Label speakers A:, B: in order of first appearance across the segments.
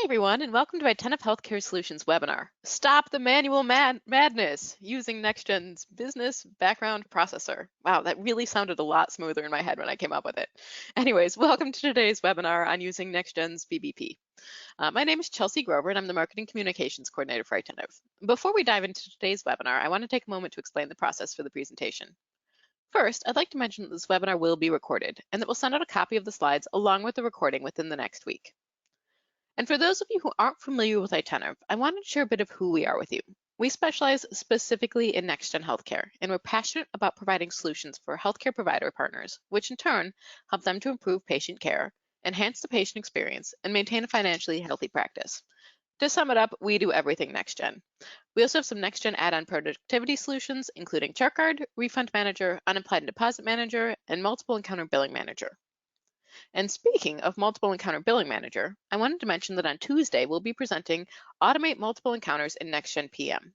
A: everyone, and welcome to my 10 of Healthcare Solutions webinar. Stop the manual madness using NextGen's business background processor. Wow, that really sounded a lot smoother in my head when I came up with it. Anyways, welcome to today's webinar on using NextGen's BBP. My name is Chelsea Grover, and I'm the Marketing Communications Coordinator for Attentive. Before we dive into today's webinar, I want to take a moment to explain the process for the presentation. First, I'd like to mention that this webinar will be recorded, and that we'll send out a copy of the slides along with the recording within the next week. And for those of you who aren't familiar with Attentive, I wanted to share a bit of who we are with you. We specialize specifically in NextGen healthcare, and we're passionate about providing solutions for healthcare provider partners, which in turn help them to improve patient care, enhance the patient experience, and maintain a financially healthy practice. To sum it up, we do everything NextGen. We also have some NextGen add-on productivity solutions, including ChartGuard, Refund Manager, Unapplied and Deposit Manager, and Multiple Encounter Billing Manager. And speaking of Multiple Encounter Billing Manager, I wanted to mention that on Tuesday, we'll be presenting Automate Multiple Encounters in NextGen PM.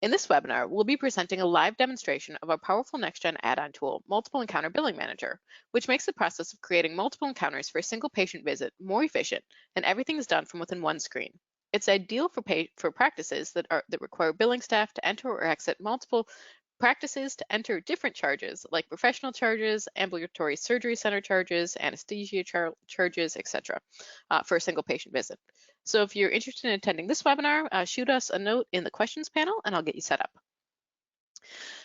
A: In this webinar, we'll be presenting a live demonstration of our powerful NextGen add-on tool, Multiple Encounter Billing Manager, which makes the process of creating multiple encounters for a single patient visit more efficient, and everything is done from within one screen. It's ideal for practices that require billing staff to enter or exit multiple practices to enter different charges like professional charges, ambulatory surgery center charges, anesthesia charges, etc. For a single patient visit. So if you're interested in attending this webinar, shoot us a note in the questions panel and I'll get you set up.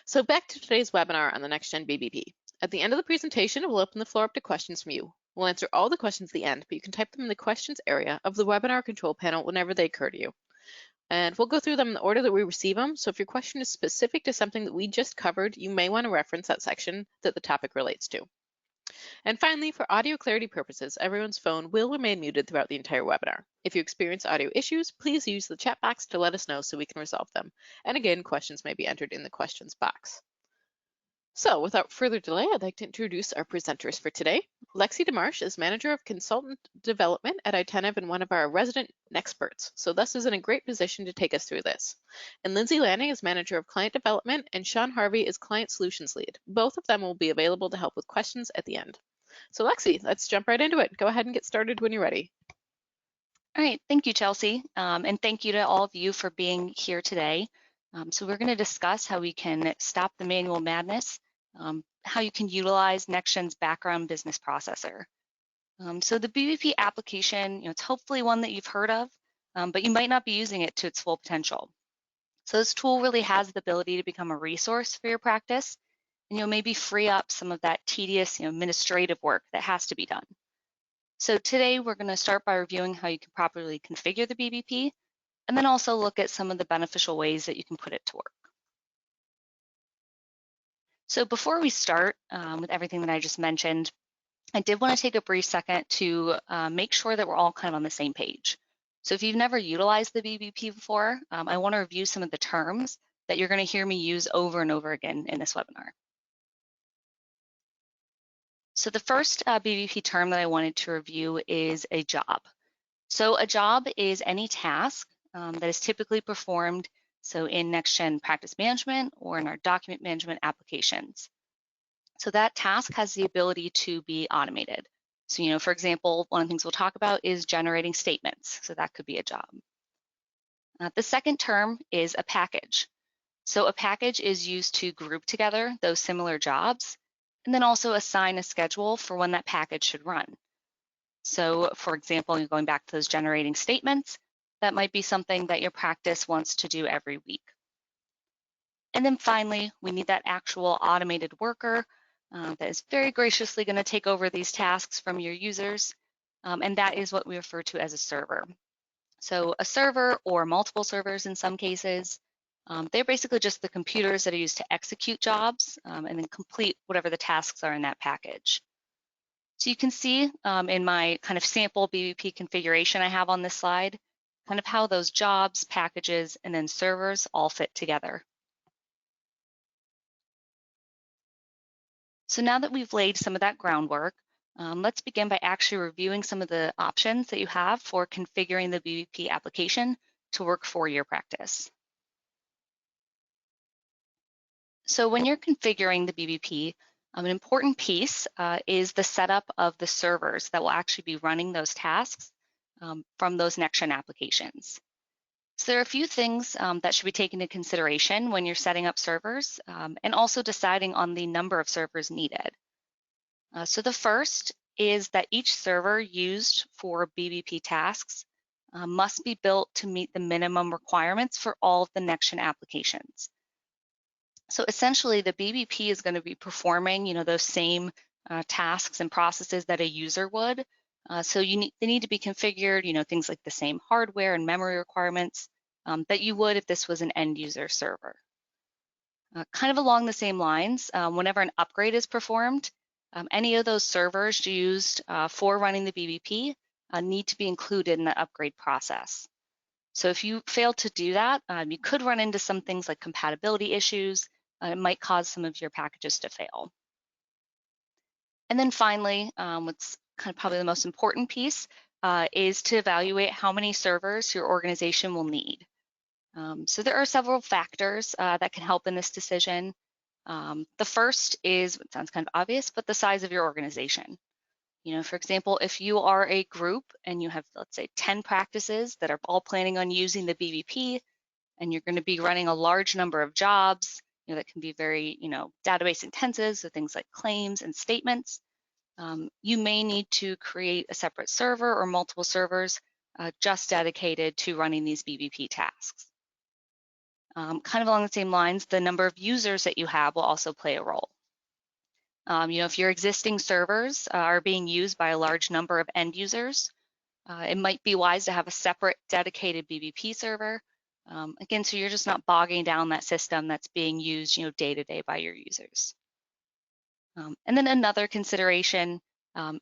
A: So back to today's webinar on the NextGen BBP. At the end of the presentation, we'll open the floor up to questions from you. We'll answer all the questions at the end, but you can type them in the questions area of the webinar control panel whenever they occur to you. And we'll go through them in the order that we receive them. So if your question is specific to something that we just covered, you may want to reference that section that the topic relates to. And finally, for audio clarity purposes, everyone's phone will remain muted throughout the entire webinar. If you experience audio issues, please use the chat box to let us know so we can resolve them. And again, questions may be entered in the questions box. So without further delay, I'd like to introduce our presenters for today. Lexi DeMarche is Manager of Consultant Development at Attentive and one of our resident experts, so thus is in a great position to take us through this. And Lindsay Lanning is Manager of Client Development and Sean Harvey is Client Solutions Lead. Both of them will be available to help with questions at the end. So Lexi, let's jump right into it. Go ahead and get started when you're ready.
B: All right, thank you, Chelsea, and thank you to all of you for being here today. So we're going to discuss how we can stop the manual madness, how you can utilize NextGen's background business processor. So the BBP application, it's hopefully one that you've heard of, but you might not be using it to its full potential. So this tool really has the ability to become a resource for your practice, and maybe free up some of that tedious administrative work that has to be done. So today we're going to start by reviewing how you can properly configure the BBP, and then also look at some of the beneficial ways that you can put it to work. So before we start with everything that I just mentioned, I did want to take a brief second to make sure that we're all kind of on the same page. So if you've never utilized the BBP before, I want to review some of the terms that you're going to hear me use over and over again in this webinar. So the first BBP term that I wanted to review is a job. So a job is any task that is typically performed in NextGen practice management or in our document management applications. So that task has the ability to be automated. So, for example, one of the things we'll talk about is generating statements. So that could be a job. The second term is a package. So a package is used to group together those similar jobs and then also assign a schedule for when that package should run. So for example, going back to those generating statements, that might be something that your practice wants to do every week. And then finally, we need that actual automated worker that is very graciously going to take over these tasks from your users, and that is what we refer to as a server. So a server or multiple servers in some cases, they're basically just the computers that are used to execute jobs and then complete whatever the tasks are in that package. So you can see in my kind of sample BBP configuration I have on this slide, kind of how those jobs, packages, and then servers all fit together. So now that we've laid some of that groundwork, let's begin by actually reviewing some of the options that you have for configuring the BBP application to work for your practice. So when you're configuring the BBP, an important piece is the setup of the servers that will actually be running those tasks from those NextGen applications. So there are a few things that should be taken into consideration when you're setting up servers and also deciding on the number of servers needed. So the first is that each server used for BBP tasks must be built to meet the minimum requirements for all of the NextGen applications. So essentially, the BBP is going to be performing, those same tasks and processes that a user would. So they need to be configured, things like the same hardware and memory requirements that you would if this was an end user server. Kind of along the same lines, whenever an upgrade is performed, any of those servers used for running the BBP need to be included in the upgrade process. So if you fail to do that, you could run into some things like compatibility issues. It might cause some of your packages to fail. And then finally, what's kind of probably the most important piece is to evaluate how many servers your organization will need. So there are several factors that can help in this decision. The first is, it sounds kind of obvious, but the size of your organization. For example, if you are a group and you have, let's say, 10 practices that are all planning on using the BBP, and you're going to be running a large number of jobs, that can be very, database intensive, so things like claims and statements, you may need to create a separate server or multiple servers just dedicated to running these BBP tasks. Kind of along the same lines, the number of users that you have will also play a role. If your existing servers are being used by a large number of end users, it might be wise to have a separate dedicated BBP server. Again, so you're just not bogging down that system that's being used, day to day by your users. And then another consideration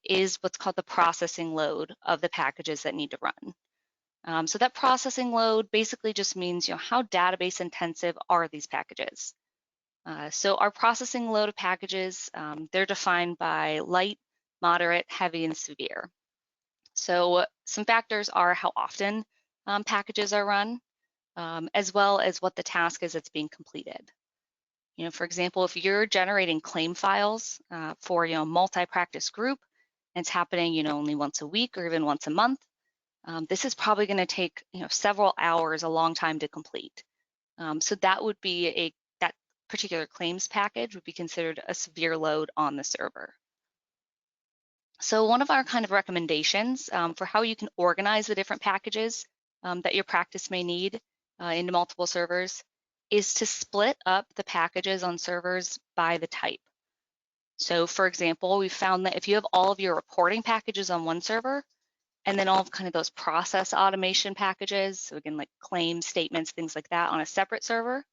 B: is what's called the processing load of the packages that need to run. So that processing load basically just means, how database intensive are these packages? So our processing load of packages, they're defined by light, moderate, heavy, and severe. So some factors are how often packages are run, as well as what the task is that's being completed. For example, if you're generating claim files for, multi-practice group, and it's happening, only once a week or even once a month, this is probably going to take, several hours, a long time to complete. So that would be that particular claims package would be considered a severe load on the server. So one of our kind of recommendations for how you can organize the different packages that your practice may need into multiple servers is to split up the packages on servers by the type. So for example, we found that if you have all of your reporting packages on one server, and then all of kind of those process automation packages, so again, like claims, statements, things like that on a separate server,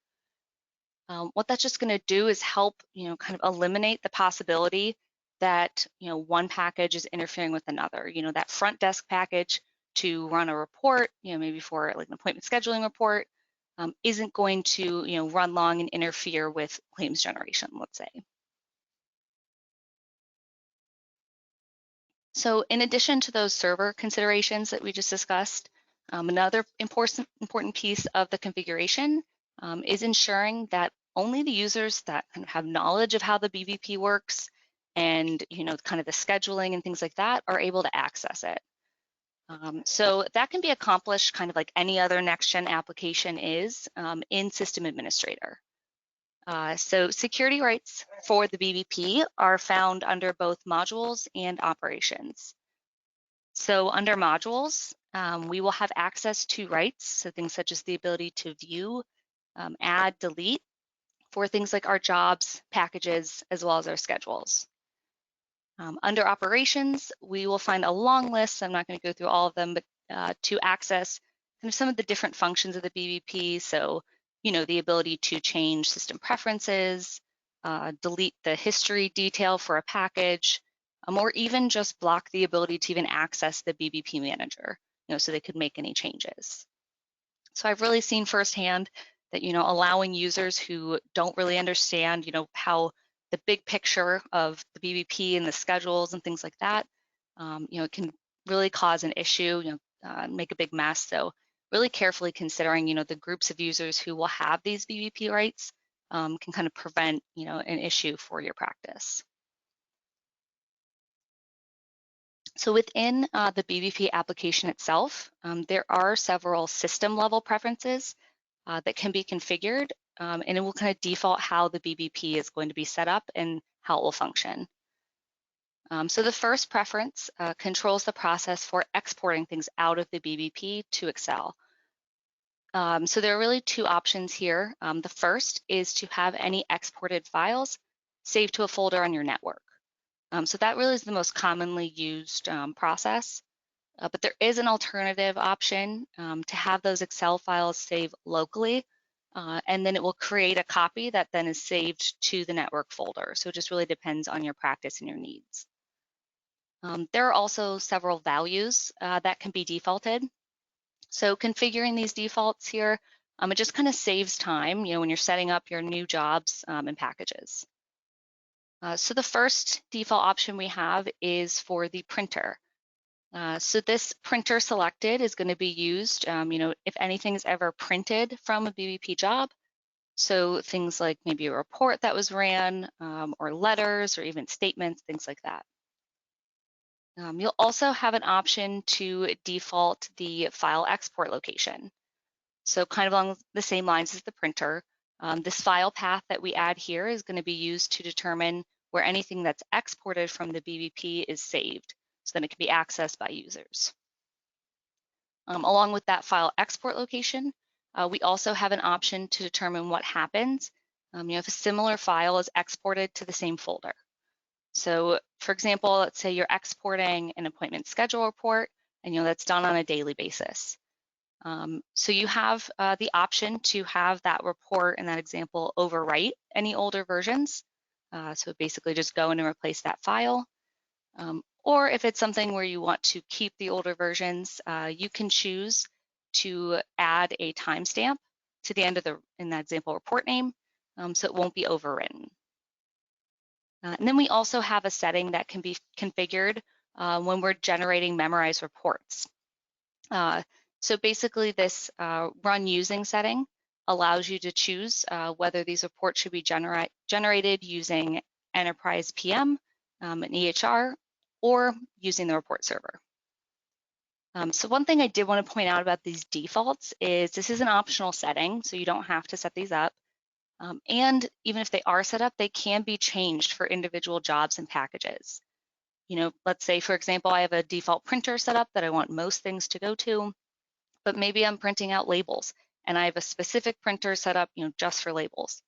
B: what that's just going to do is help, kind of eliminate the possibility that, one package is interfering with another. That front desk package to run a report, maybe for like an appointment scheduling report, isn't going to, run long and interfere with claims generation, let's say. So in addition to those server considerations that we just discussed, another important piece of the configuration is ensuring that only the users that kind of have knowledge of how the BBP works and kind of the scheduling and things like that are able to access it. So that can be accomplished kind of like any other NextGen application is in System Administrator. So security rights for the BBP are found under both modules and operations. So under modules, we will have access to rights, so things such as the ability to view, add, delete for things like our jobs, packages, as well as our schedules. Under operations, we will find a long list. I'm not going to go through all of them, but to access kind of some of the different functions of the BBP. So, the ability to change system preferences, delete the history detail for a package, or even just block the ability to even access the BBP manager, so they could make any changes. So I've really seen firsthand that, allowing users who don't really understand, how the big picture of the BBP and the schedules and things like that, it can really cause an issue, make a big mess. So really carefully considering, the groups of users who will have these BBP rights can kind of prevent, an issue for your practice. So within the BBP application itself, there are several system level preferences that can be configured, and it will kind of default how the BBP is going to be set up and how it will function. So the first preference controls the process for exporting things out of the BBP to Excel. So there are really two options here. The first is to have any exported files saved to a folder on your network. So that really is the most commonly used process. But there is an alternative option to have those Excel files saved locally, and then it will create a copy that then is saved to the network folder. So it just really depends on your practice and your needs. There are also several values that can be defaulted. So configuring these defaults here, it just kind of saves time, when you're setting up your new jobs and packages. So the first default option we have is for the printer. So this printer selected is going to be used, if anything is ever printed from a BBP job. So things like maybe a report that was ran, or letters, or even statements, things like that. You'll also have an option to default the file export location. So kind of along the same lines as the printer, this file path that we add here is going to be used to determine where anything that's exported from the BBP is saved, so that it can be accessed by users. Along with that file export location, we also have an option to determine what happens if a similar file is exported to the same folder. So for example, let's say you're exporting an appointment schedule report, and that's done on a daily basis. So you have the option to have that report in that example overwrite any older versions. So basically just go in and replace that file. Or if it's something where you want to keep the older versions, you can choose to add a timestamp to the end of in that example report name, so it won't be overwritten. And then we also have a setting that can be configured when we're generating memorized reports. So basically this run using setting allows you to choose whether these reports should be generated using Enterprise PM, an EHR, or using the report server. So one thing I did want to point out about these defaults is this is an optional setting, so you don't have to set these up. And even if they are set up, they can be changed for individual jobs and packages. Let's say, for example, I have a default printer set up that I want most things to go to, but maybe I'm printing out labels and I have a specific printer set up, just for labels.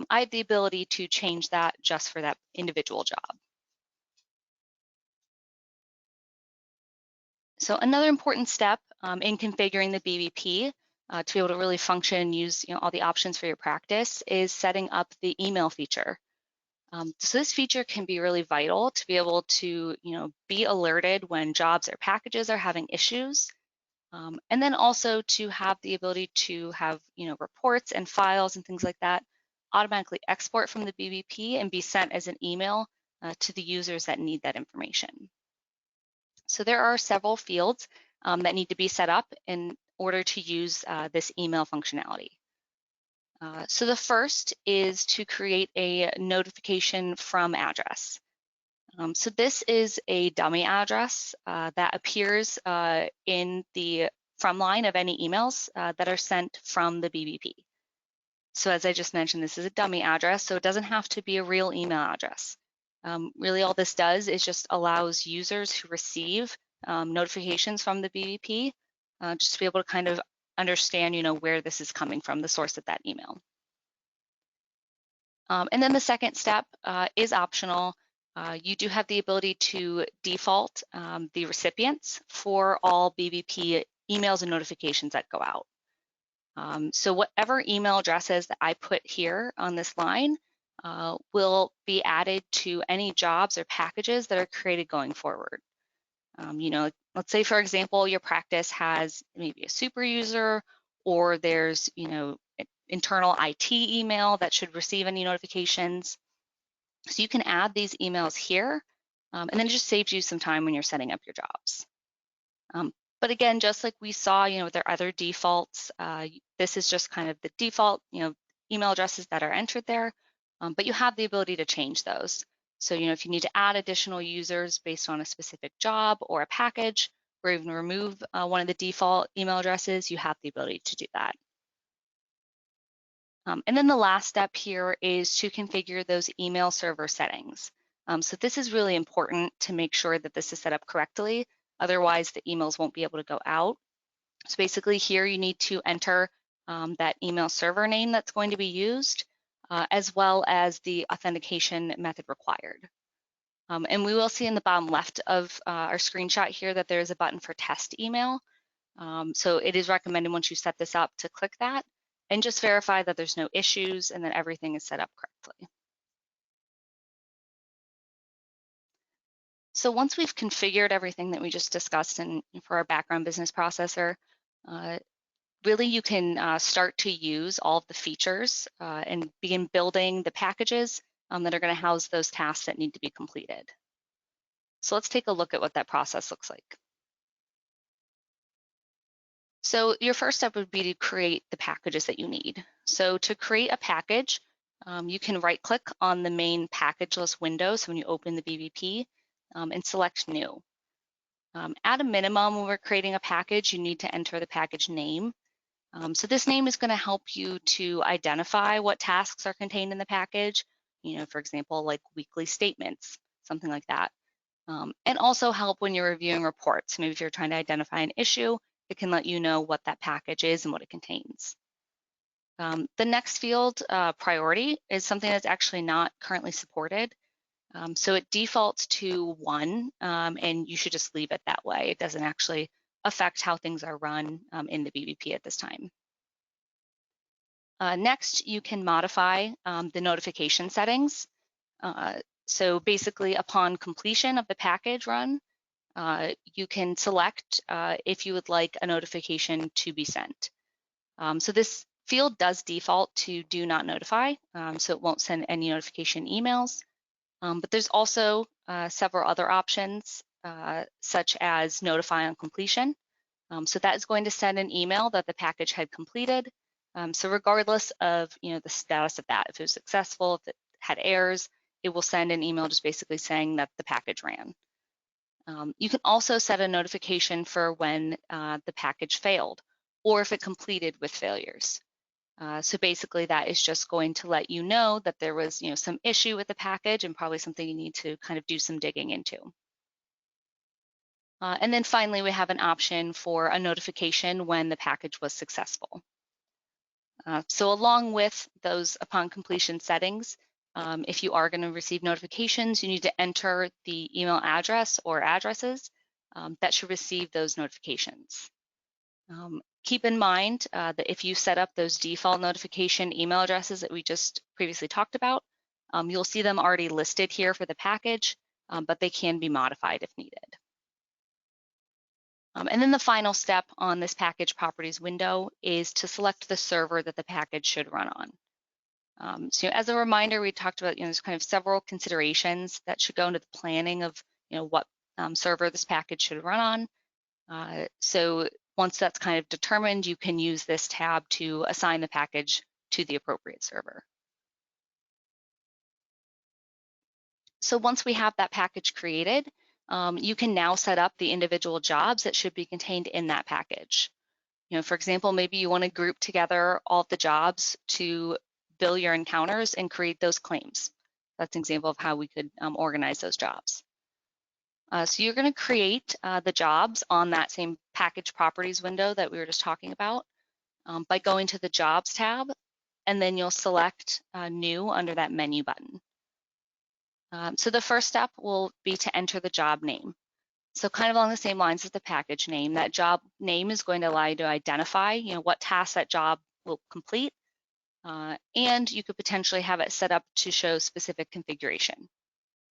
B: I have the ability to change that just for that individual job. So another important step in configuring the BBP to be able to really function and use all the options for your practice is setting up the email feature. So this feature can be really vital to be able to be alerted when jobs or packages are having issues, and then also to have the ability to have reports and files and things like that automatically export from the BBP and be sent as an email to the users that need that information. So there are several fields that need to be set up in order to use this email functionality. So the first is to create a notification from address. So this is a dummy address that appears in the from line of any emails that are sent from the BBP. So as I just mentioned, this is a dummy address, so it doesn't have to be a real email address. Really all this does is just allows users who receive notifications from the BBP just to be able to kind of understand where this is coming from, the source of that email. And then the second step is optional. You do have the ability to default the recipients for all BBP emails and notifications that go out. So whatever email addresses that I put here on this line will be added to any jobs or packages that are created going forward. Let's say, for example, your practice has maybe a super user, or there's, internal IT email that should receive any notifications. So you can add these emails here, and then it just saves you some time when you're setting up your jobs. But again, just like we saw, with our other defaults, this is just kind of the default, email addresses that are entered there, but you have the ability to change those. So, if you need to add additional users based on a specific job or a package, or even remove one of the default email addresses, you have the ability to do that. And then the last step here is to configure those email server settings. So this is really important to make sure that this is set up correctly. Otherwise, the emails won't be able to go out. So basically here you need to enter that email server name that's going to be used, as well as the authentication method required. And we will see in the bottom left of our screenshot here that there is a button for test email. So it is recommended once you set this up to click that and just verify that there's no issues and that everything is set up correctly. So once we've configured everything that we just discussed for our background business processor, really you can start to use all of the features and begin building the packages that are going to house those tasks that need to be completed. So let's take a look at what that process looks like. So your first step would be to create the packages that you need. So to create a package, you can right-click on the main package list window, so when you open the BBP, and select New. At a minimum, when we're creating a package, you need to enter the package name. So this name is going to help you to identify what tasks are contained in the package, for example, like weekly statements, something like that. And also help when you're reviewing reports. Maybe if you're trying to identify an issue, it can let you know what that package is and what it contains. The next field, priority, is something that's actually not currently supported. So it defaults to 1, and you should just leave it that way. It doesn't actually affect how things are run in the BBP at this time. Next, you can modify the notification settings. So basically, upon completion of the package run, you can select if you would like a notification to be sent. So this field does default to do not notify, so it won't send any notification emails. But there's also several other options, such as notify on completion. So that is going to send an email that the package had completed. So regardless of the status of that, if it was successful, if it had errors, it will send an email just basically saying that the package ran. You can also set a notification for when the package failed or if it completed with failures. So basically that is just going to let you know that there was some issue with the package and probably something you need to kind of do some digging into. And then finally, we have an option for a notification when the package was successful. So along with those upon completion settings, if you are going to receive notifications, you need to enter the email address or addresses that should receive those notifications. Keep in mind that if you set up those default notification email addresses that we just previously talked about, you'll see them already listed here for the package, but they can be modified if needed. And then the final step on this package properties window is to select the server that the package should run on. So as a reminder, we talked about there's kind of several considerations that should go into the planning of what server this package should run on. So once that's kind of determined, you can use this tab to assign the package to the appropriate server. So once we have that package created, you can now set up the individual jobs that should be contained in that package. For example, maybe you want to group together all of the jobs to bill your encounters and create those claims. That's an example of how we could organize those jobs. So you're going to create the jobs on that same package properties window that we were just talking about by going to the Jobs tab, and then you'll select New under that menu button. So the first step will be to enter the job name. So kind of along the same lines as the package name, that job name is going to allow you to identify what task that job will complete, and you could potentially have it set up to show specific configuration.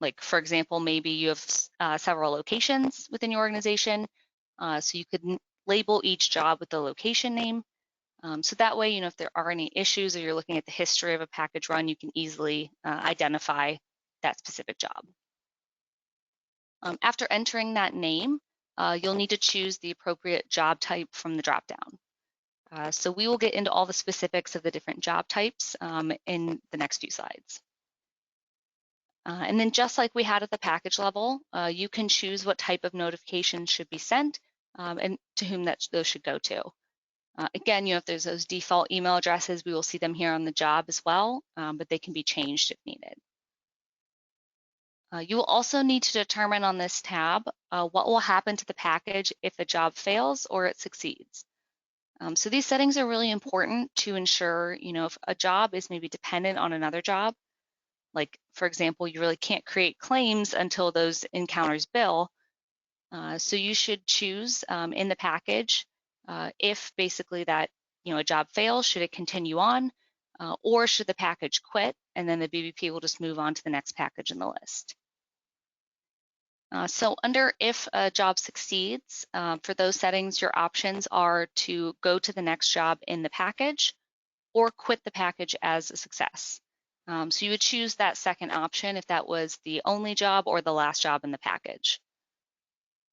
B: Like, for example, maybe you have several locations within your organization, so you could label each job with the location name. So that way, if there are any issues or you're looking at the history of a package run, you can easily identify that specific job. After entering that name, you'll need to choose the appropriate job type from the dropdown. So we will get into all the specifics of the different job types in the next few slides. And then just like we had at the package level, you can choose what type of notifications should be sent and to whom those should go to. Again, if there's those default email addresses, we will see them here on the job as well, but they can be changed if needed. You will also need to determine on this tab what will happen to the package if a job fails or it succeeds. So these settings are really important to ensure, if a job is maybe dependent on another job, like for example, you really can't create claims until those encounters bill. So you should choose in the package if basically that a job fails, should it continue on, or should the package quit, and then the BBP will just move on to the next package in the list. So under if a job succeeds, for those settings, your options are to go to the next job in the package or quit the package as a success. So you would choose that second option if that was the only job or the last job in the package.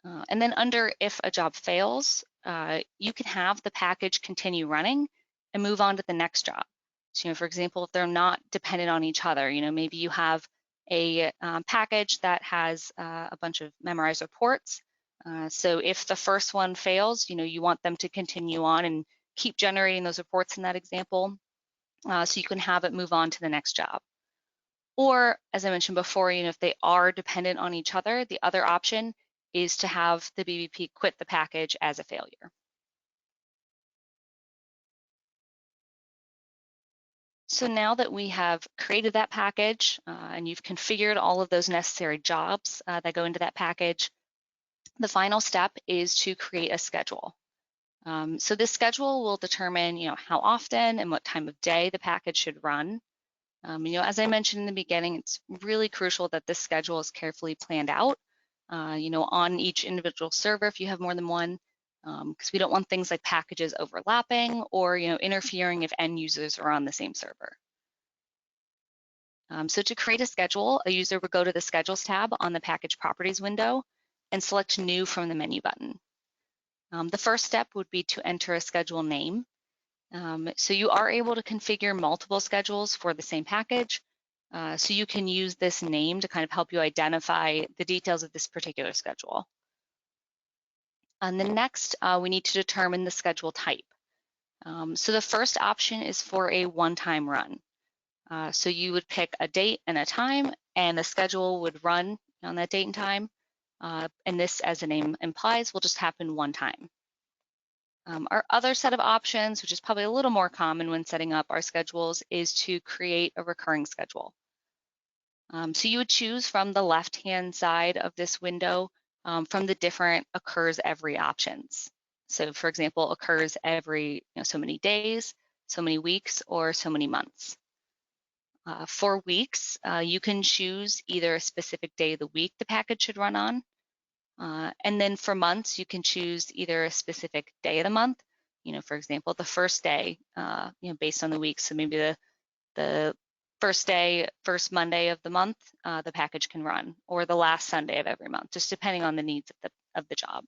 B: And then under if a job fails, you can have the package continue running and move on to the next job. So, for example, if they're not dependent on each other, maybe you have a package that has a bunch of memorized reports. So if the first one fails, you want them to continue on and keep generating those reports in that example, so you can have it move on to the next job. Or, as I mentioned before, if they are dependent on each other, the other option is to have the BBP quit the package as a failure. So now that we have created that package and you've configured all of those necessary jobs that go into that package, the final step is to create a schedule. So this schedule will determine, how often and what time of day the package should run. As I mentioned in the beginning, it's really crucial that this schedule is carefully planned out, on each individual server if you have more than one, because we don't want things like packages overlapping or, interfering if end users are on the same server. So to create a schedule, a user would go to the Schedules tab on the Package Properties window and select New from the menu button. The first step would be to enter a schedule name. So you are able to configure multiple schedules for the same package. So you can use this name to kind of help you identify the details of this particular schedule. And then next, we need to determine the schedule type. So the first option is for a one-time run. So you would pick a date and a time, and the schedule would run on that date and time. And this, as the name implies, will just happen one time. Our other set of options, which is probably a little more common when setting up our schedules, is to create a recurring schedule. So you would choose from the left-hand side of this window from the different occurs every options. So for example, occurs every so many days, so many weeks, or so many months. For weeks, you can choose either a specific day of the week the package should run on. And then for months, you can choose either a specific day of the month, for example, the first day, based on the week. So maybe the first day, first Monday of the month, the package can run, or the last Sunday of every month, just depending on the needs of the job.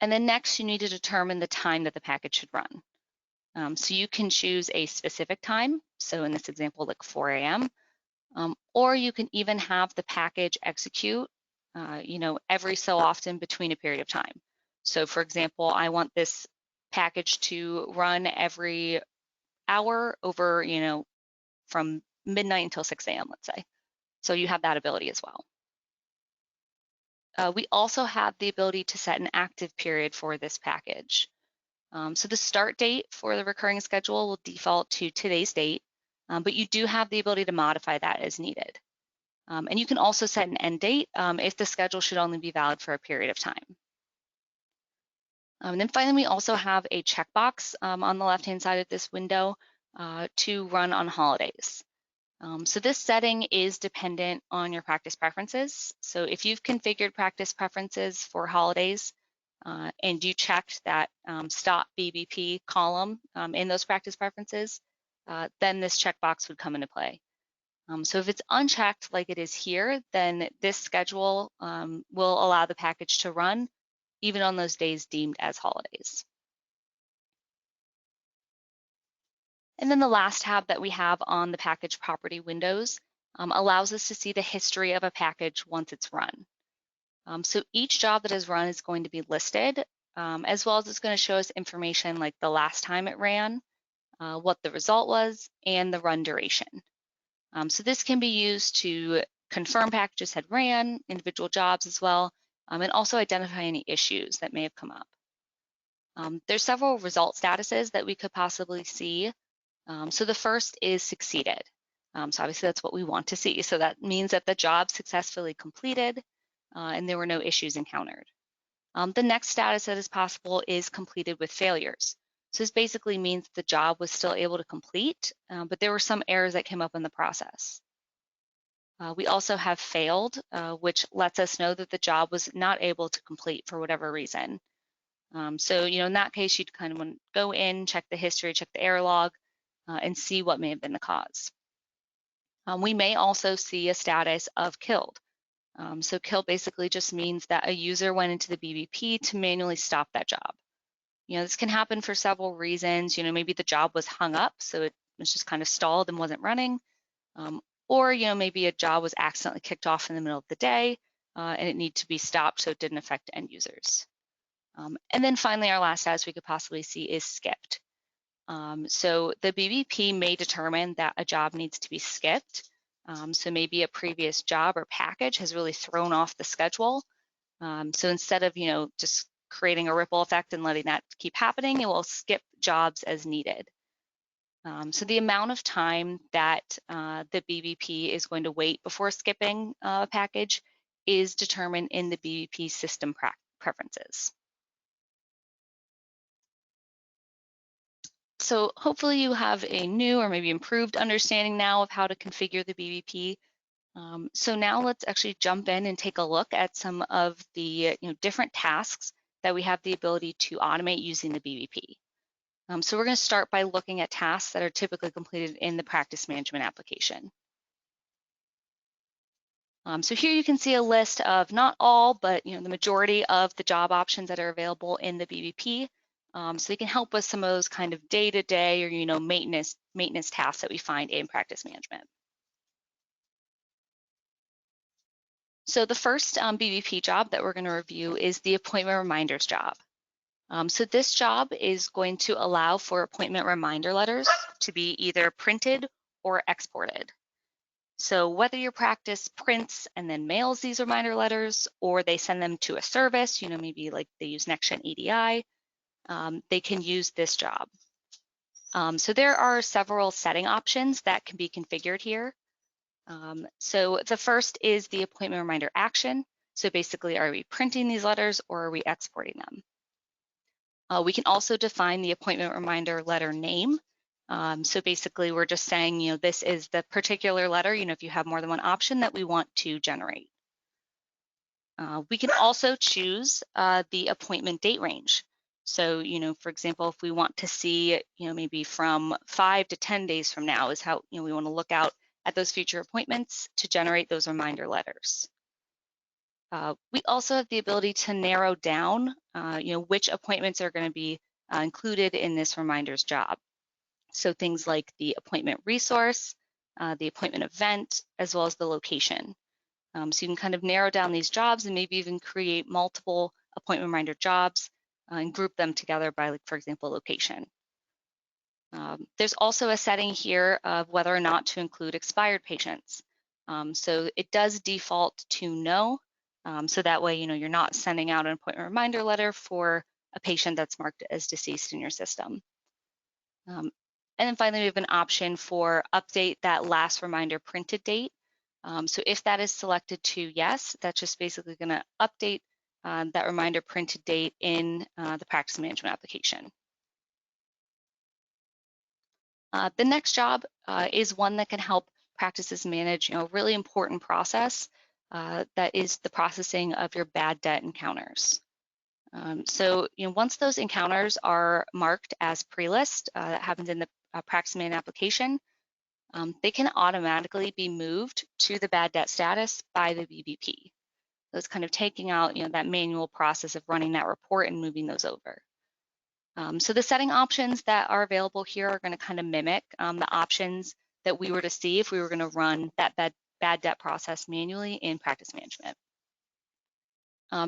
B: And then next, you need to determine the time that the package should run. So you can choose a specific time. So in this example, like 4 a.m., or you can even have the package execute, every so often between a period of time. So for example, I want this package to run every hour over, from midnight until 6 a.m., let's say. So you have that ability as well. We also have the ability to set an active period for this package. So the start date for the recurring schedule will default to today's date, but you do have the ability to modify that as needed. And you can also set an end date if the schedule should only be valid for a period of time. And then finally, we also have a checkbox on the left-hand side of this window to run on holidays. So this setting is dependent on your practice preferences. So if you've configured practice preferences for holidays and you checked that stop BBP column in those practice preferences, then this checkbox would come into play. So if it's unchecked like it is here, then this schedule will allow the package to run even on those days deemed as holidays. And then the last tab that we have on the package property windows allows us to see the history of a package once it's run. So each job that is run is going to be listed, as well as it's going to show us information like the last time it ran, what the result was, and the run duration. So this can be used to confirm packages had ran, individual jobs as well, and also identify any issues that may have come up. There's several result statuses that we could possibly see. So the first is succeeded. So obviously that's what we want to see. So that means that the job successfully completed and there were no issues encountered. The next status that is possible is completed with failures. So this basically means the job was still able to complete, but there were some errors that came up in the process. We also have failed, which lets us know that the job was not able to complete for whatever reason. So, in that case, you'd kind of want to go in, check the history, check the error log, and see what may have been the cause. We may also see a status of killed. So killed basically just means that a user went into the BBP to manually stop that job. This can happen for several reasons. Maybe the job was hung up, so it was just kind of stalled and wasn't running. Or, maybe a job was accidentally kicked off in the middle of the day and it needed to be stopped so it didn't affect end users. And then finally, our last status we could possibly see is skipped. So the BBP may determine that a job needs to be skipped. So maybe a previous job or package has really thrown off the schedule. So instead of, just creating a ripple effect and letting that keep happening, it will skip jobs as needed. So the amount of time that the BBP is going to wait before skipping a package is determined in the BBP system preferences. So hopefully you have a new or maybe improved understanding now of how to configure the BBP. So now let's actually jump in and take a look at some of the different tasks that we have the ability to automate using the BBP. So we're going to start by looking at tasks that are typically completed in the practice management application. So here you can see a list of not all, but the majority of the job options that are available in the BBP. So they can help with some of those kind of day-to-day or maintenance tasks that we find in practice management. So the first BBP job that we're going to review is the appointment reminders job. So this job is going to allow for appointment reminder letters to be either printed or exported. So whether your practice prints and then mails these reminder letters, or they send them to a service, maybe like they use NextGen EDI, they can use this job. So there are several setting options that can be configured here. So the first is the appointment reminder action. So basically, are we printing these letters or are we exporting them? We can also define the appointment reminder letter name. So basically, we're just saying, this is the particular letter, if you have more than one option that we want to generate. We can also choose the appointment date range. So, for example, if we want to see, maybe from 5 to 10 days from now is how, we want to look out at those future appointments to generate those reminder letters. We also have the ability to narrow down, which appointments are going to be included in this reminders job. So things like the appointment resource, the appointment event, as well as the location. So you can kind of narrow down these jobs and maybe even create multiple appointment reminder jobs and group them together by, like, for example, location. There's also a setting here of whether or not to include expired patients. So it does default to no. So that way, you're not sending out an appointment reminder letter for a patient that's marked as deceased in your system. And then finally, we have an option for update that last reminder printed date. So if that is selected to yes, that's just basically going to update that reminder printed date in the practice management application. The next job is one that can help practices manage a really important process that is the processing of your bad debt encounters. So once those encounters are marked as pre-list, that happens in the practice management application, they can automatically be moved to the bad debt status by the BBP. So it's kind of taking out that manual process of running that report and moving those over. So the setting options that are available here are going to kind of mimic the options that we were to see if we were going to run that bad debt process manually in practice management.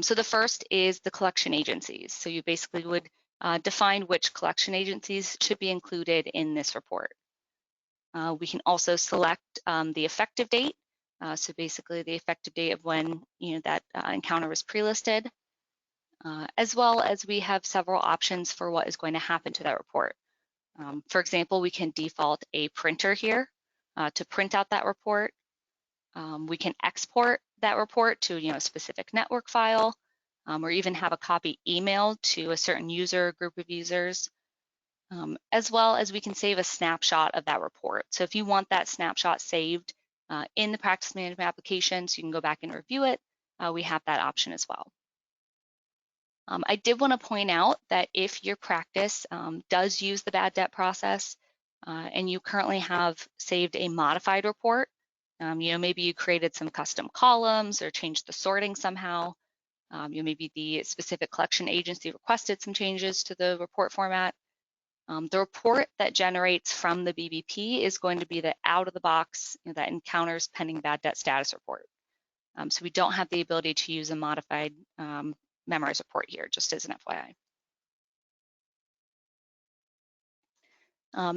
B: So the first is the collection agencies. So you basically would define which collection agencies should be included in this report. We can also select the effective date. So basically the effective date of when that encounter was pre-listed, as well as we have several options for what is going to happen to that report. For example, we can default a printer here to print out that report. We can export that report to a specific network file, or even have a copy emailed to a certain user or group of users, as well as we can save a snapshot of that report. So if you want that snapshot saved in the practice management application so you can go back and review it, we have that option as well. I did want to point out that if your practice does use the bad debt process and you currently have saved a modified report, maybe you created some custom columns or changed the sorting somehow, maybe the specific collection agency requested some changes to the report format, the report that generates from the BBP is going to be the out-of-the-box that encounters pending bad debt status report. So we don't have the ability to use a modified memorize report here, just as an FYI.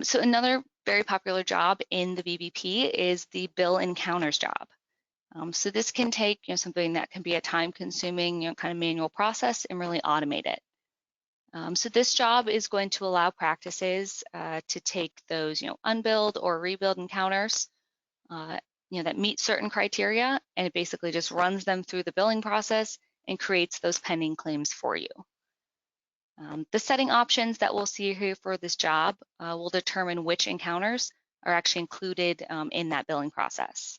B: So another very popular job in the BBP is the bill encounters job. So this can take something that can be a time-consuming kind of manual process and really automate it. So this job is going to allow practices to take those unbilled or rebilled encounters that meet certain criteria, and it basically just runs them through the billing process and creates those pending claims for you. The setting options that we'll see here for this job will determine which encounters are actually included in that billing process.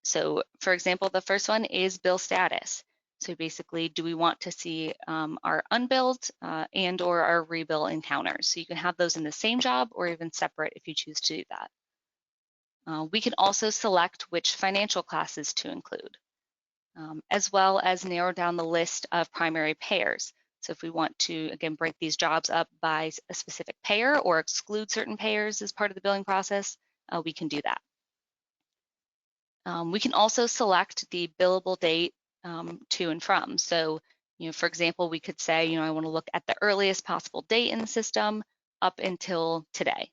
B: So for example, the first one is bill status. So basically, do we want to see our unbilled and or our rebill encounters? So you can have those in the same job or even separate if you choose to do that. We can also select which financial classes to include, as well as narrow down the list of primary payers. So if we want to, again, break these jobs up by a specific payer or exclude certain payers as part of the billing process, we can do that. We can also select the billable date to and from. So, for example, we could say, I want to look at the earliest possible date in the system up until today.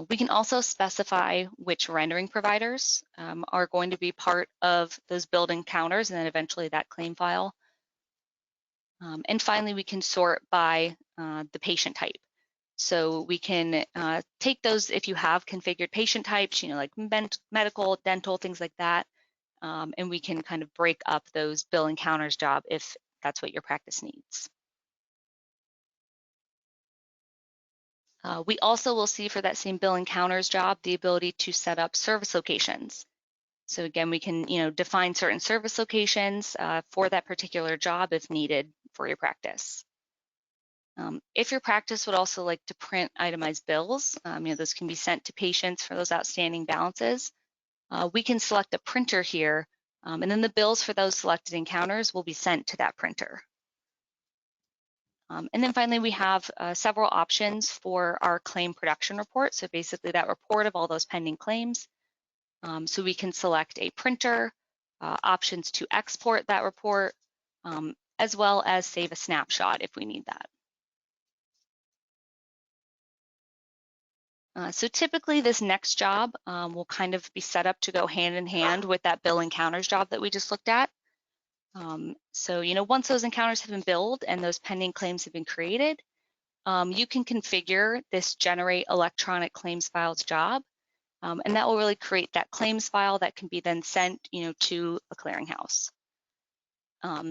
B: We can also specify which rendering providers are going to be part of those billed encounters and then eventually that claim file. And finally, we can sort by the patient type. So we can take those if you have configured patient types, like medical, dental, things like that, and we can kind of break up those bill encounters job if that's what your practice needs. We also will see for that same bill encounters job the ability to set up service locations. So again, we can define certain service locations for that particular job if needed for your practice. If your practice would also like to print itemized bills, those can be sent to patients for those outstanding balances. We can select a printer here, and then the bills for those selected encounters will be sent to that printer. And then finally, we have several options for our claim production report. So basically that report of all those pending claims. So we can select a printer, options to export that report, as well as save a snapshot if we need that. So typically this next job will kind of be set up to go hand in hand with that bill encounters job that we just looked at. So once those encounters have been billed and those pending claims have been created, you can configure this generate electronic claims files job, and that will really create that claims file that can be then sent to a clearinghouse.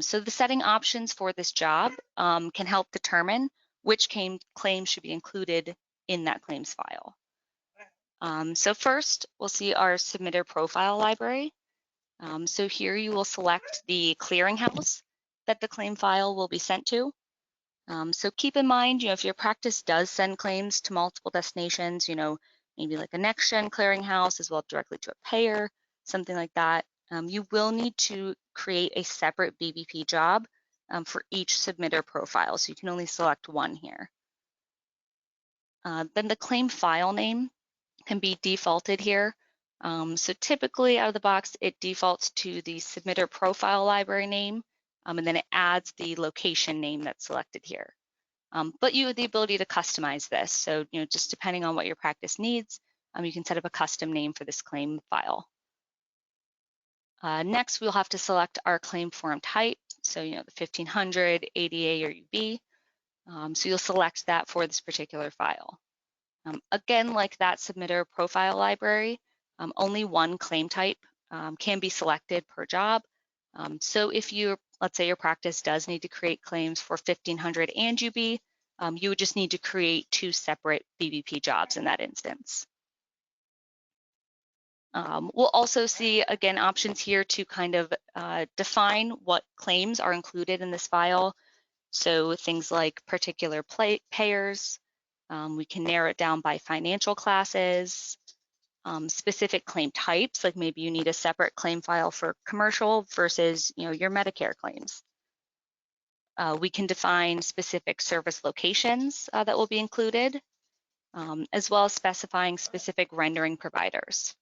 B: So the setting options for this job can help determine which claims should be included in that claims file. So first, we'll see our submitter profile library. So here you will select the clearinghouse that the claim file will be sent to. So keep in mind, if your practice does send claims to multiple destinations, maybe like a NextGen clearinghouse as well directly to a payer, something like that, you will need to create a separate BBP job for each submitter profile. So you can only select one here. Then the claim file name can be defaulted here. So typically out of the box, it defaults to the submitter profile library name, and then it adds the location name that's selected here. But you have the ability to customize this. So, just depending on what your practice needs, you can set up a custom name for this claim file. Next, we'll have to select our claim form type. So, the 1500, ADA, or UB. So you'll select that for this particular file. Again, like that submitter profile library, only one claim type can be selected per job. So if let's say your practice does need to create claims for 1500 and UB, you would just need to create 2 separate BBP jobs in that instance. We'll also see, again, options here to kind of define what claims are included in this file. So things like particular payers, we can narrow it down by financial classes, specific claim types, like maybe you need a separate claim file for commercial versus your Medicare claims. We can define specific service locations that will be included, as well as specifying specific rendering providers.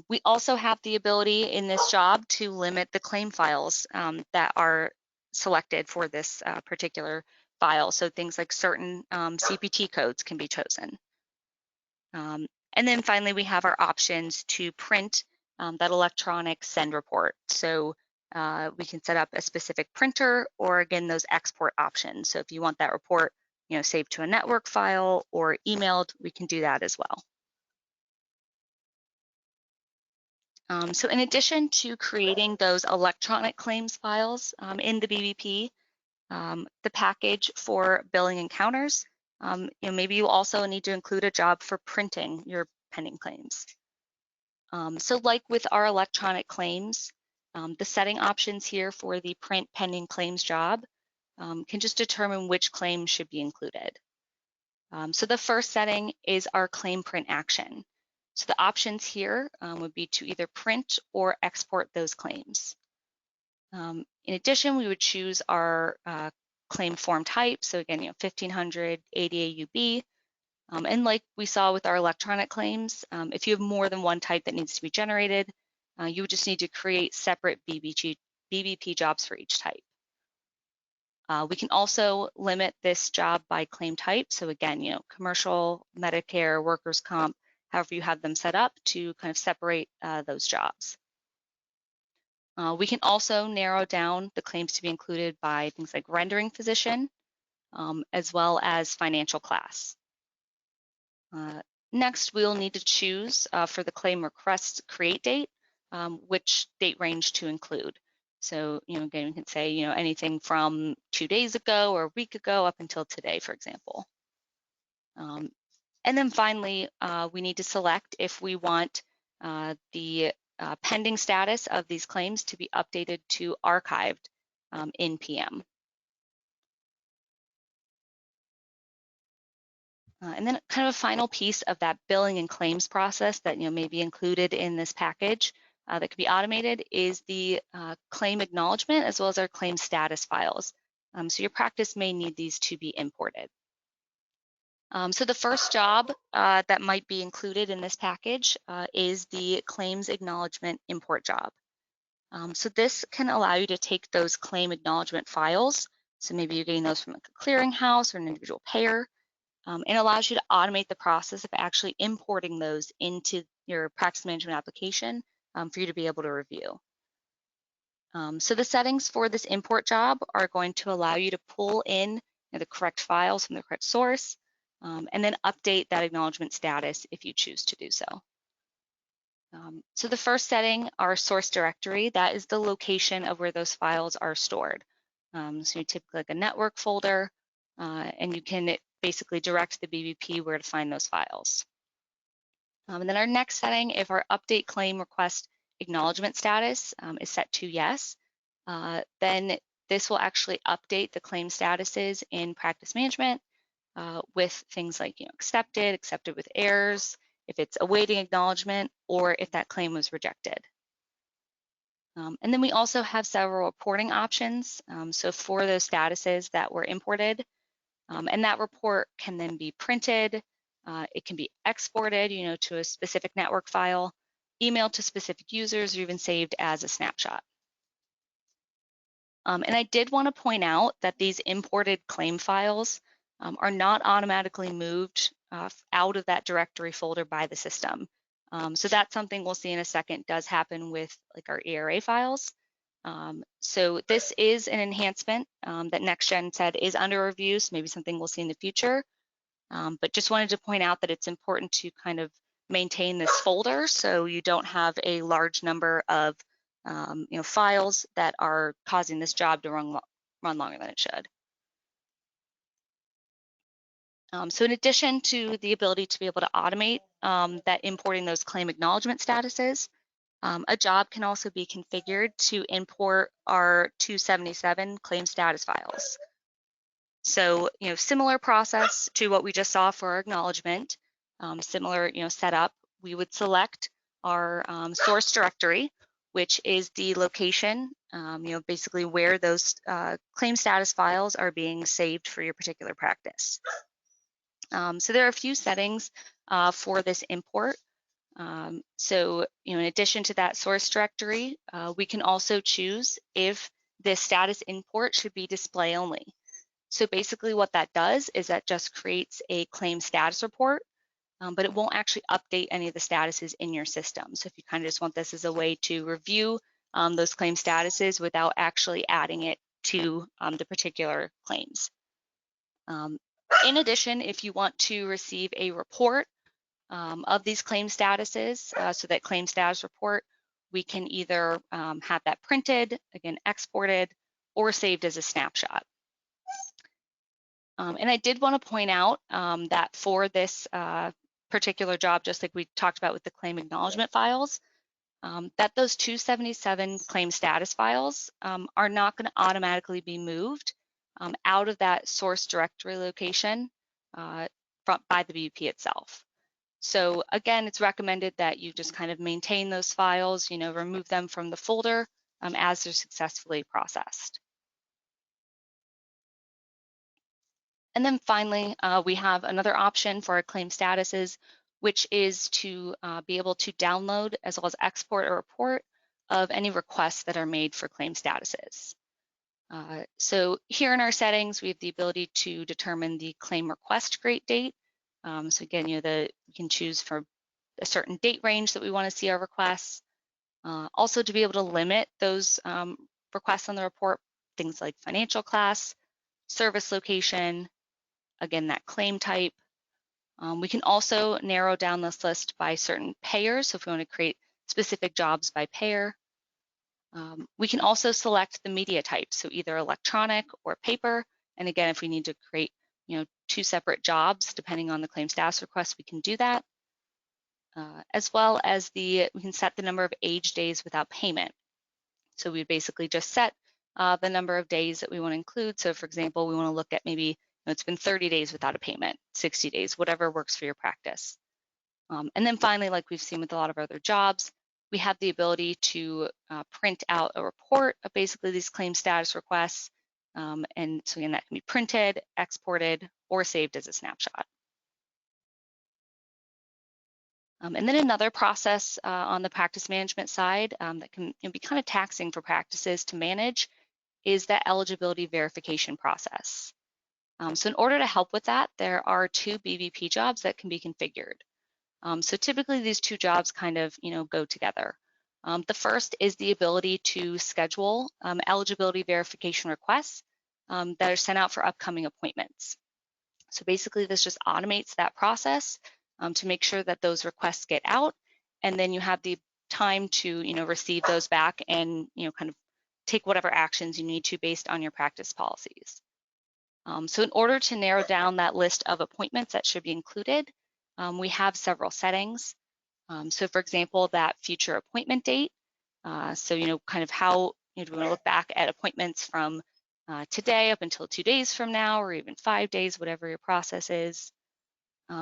B: We also have the ability in this job to limit the claim files that are selected for this particular file. So things like certain CPT codes can be chosen. And then finally, we have our options to print that electronic send report. So we can set up a specific printer or again, those export options. So if you want that report saved to a network file or emailed, we can do that as well. So in addition to creating those electronic claims files in the BBP, the package for billing encounters, maybe you also need to include a job for printing your pending claims. So like with our electronic claims, the setting options here for the print pending claims job can just determine which claims should be included. So the first setting is our claim print action. So the options here would be to either print or export those claims. In addition, we would choose our claim form type. So again, 1500, ADA, UB. And like we saw with our electronic claims, if you have more than one type that needs to be generated, you would just need to create separate BBP jobs for each type. We can also limit this job by claim type. So again, commercial, Medicare, workers' comp, however you have them set up to kind of separate those jobs. We can also narrow down the claims to be included by things like rendering physician, as well as financial class. Next, we'll need to choose for the claim request create date, which date range to include. So, again, we can say, anything from 2 days ago or a week ago up until today, for example. And then finally, we need to select if we want the pending status of these claims to be updated to archived in PM. And then kind of a final piece of that billing and claims process that may be included in this package that could be automated is the claim acknowledgement as well as our claim status files. So your practice may need these to be imported. So the first job that might be included in this package is the claims acknowledgement import job. So this can allow you to take those claim acknowledgement files. So maybe you're getting those from like a clearinghouse or an individual payer. It allows you to automate the process of actually importing those into your practice management application for you to be able to review. So the settings for this import job are going to allow you to pull in the correct files from the correct source, and then update that acknowledgement status if you choose to do so. So the first setting, our source directory, that is the location of where those files are stored. So you typically like a network folder, and you can basically direct the BBP where to find those files. And then our next setting, if our update claim request acknowledgement status is set to yes, then this will actually update the claim statuses in practice management with things like accepted with errors, if it's awaiting acknowledgement, or if that claim was rejected. And then we also have several reporting options. So for those statuses that were imported, and that report can then be printed, It can be exported, to a specific network file, emailed to specific users, or even saved as a snapshot. And I did want to point out that these imported claim files are not automatically moved out of that directory folder by the system. So that's something we'll see in a second does happen with like our ERA files. So this is an enhancement that NextGen said is under review, so maybe something we'll see in the future. But just wanted to point out that it's important to kind of maintain this folder so you don't have a large number of files that are causing this job to run longer than it should. So in addition to the ability to be able to automate that importing those claim acknowledgement statuses, a job can also be configured to import our 277 claim status files. So, similar process to what we just saw for our acknowledgement, similar, setup, we would select our source directory, which is the location, basically where those claim status files are being saved for your particular practice. So there are a few settings for this import. So, in addition to that source directory, we can also choose if this status import should be display only. So basically what that does is that just creates a claim status report, but it won't actually update any of the statuses in your system. So if you kind of just want this as a way to review those claim statuses without actually adding it to the particular claims. In addition, if you want to receive a report of these claim statuses, so that claim status report, we can either have that printed, again, exported, or saved as a snapshot. And I did want to point out that for this particular job, just like we talked about with the claim acknowledgement files, that those 277 claim status files are not going to automatically be moved out of that source directory location by the BVP itself. So again, it's recommended that you just kind of maintain those files, remove them from the folder as they're successfully processed. And then finally, we have another option for our claim statuses, which is to be able to download as well as export a report of any requests that are made for claim statuses. So here in our settings, we have the ability to determine the claim request create date. So again, we can choose for a certain date range that we want to see our requests. Also to be able to limit those requests on the report, things like financial class, service location, again, that claim type. We can also narrow down this list by certain payers. So if we want to create specific jobs by payer. We can also select the media type, so either electronic or paper. And again, if we need to create, two separate jobs, depending on the claim status request, we can do that. As well as we can set the number of age days without payment. So we would basically just set the number of days that we want to include. So for example, we want to look at maybe it's been 30 days without a payment, 60 days, whatever works for your practice. And then finally, like we've seen with a lot of other jobs, we have the ability to print out a report of basically these claim status requests. And so again, that can be printed, exported, or saved as a snapshot. And then another process on the practice management side that can be kind of taxing for practices to manage is that eligibility verification process. So in order to help with that, there are two BVP jobs that can be configured. So typically these two jobs kind of go together. The first is the ability to schedule eligibility verification requests that are sent out for upcoming appointments. So basically this just automates that process to make sure that those requests get out, and then you have the time to receive those back and kind of take whatever actions you need to based on your practice policies. So in order to narrow down that list of appointments that should be included, we have several settings. So for example, that future appointment date. So kind of how do we want to look back at appointments from today up until 2 days from now, or even 5 days, whatever your process is.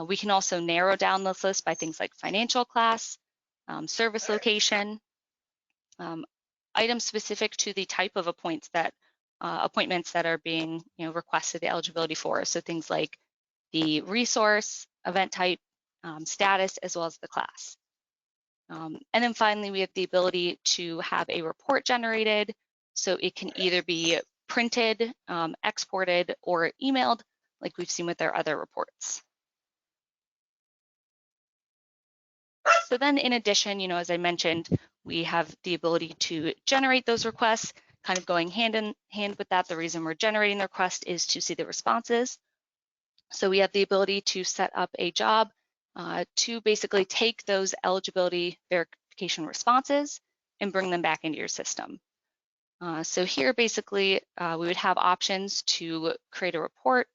B: We can also narrow down this list by things like financial class, service location, items specific to the type of appointments that are being requested eligibility for. So things like the resource, event type, status, as well as the class. And then finally, we have the ability to have a report generated. So it can either be printed, exported, or emailed, like we've seen with our other reports. So then in addition, as I mentioned, we have the ability to generate those requests, kind of going hand in hand with that. The reason we're generating the request is to see the responses. So we have the ability to set up a job to basically take those eligibility verification responses and bring them back into your system. So here, basically, we would have options to create a report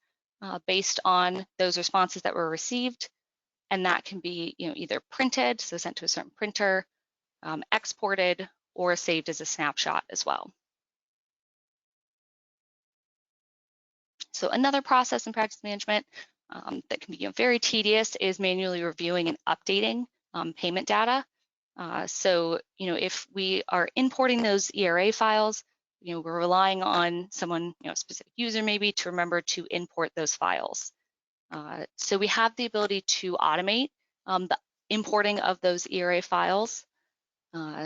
B: based on those responses that were received, and that can be, either printed, so sent to a certain printer, exported, or saved as a snapshot as well. So another process in practice management that can be very tedious is manually reviewing and updating payment data. So, if we are importing those ERA files, we're relying on someone, a specific user maybe, to remember to import those files. So we have the ability to automate the importing of those ERA files.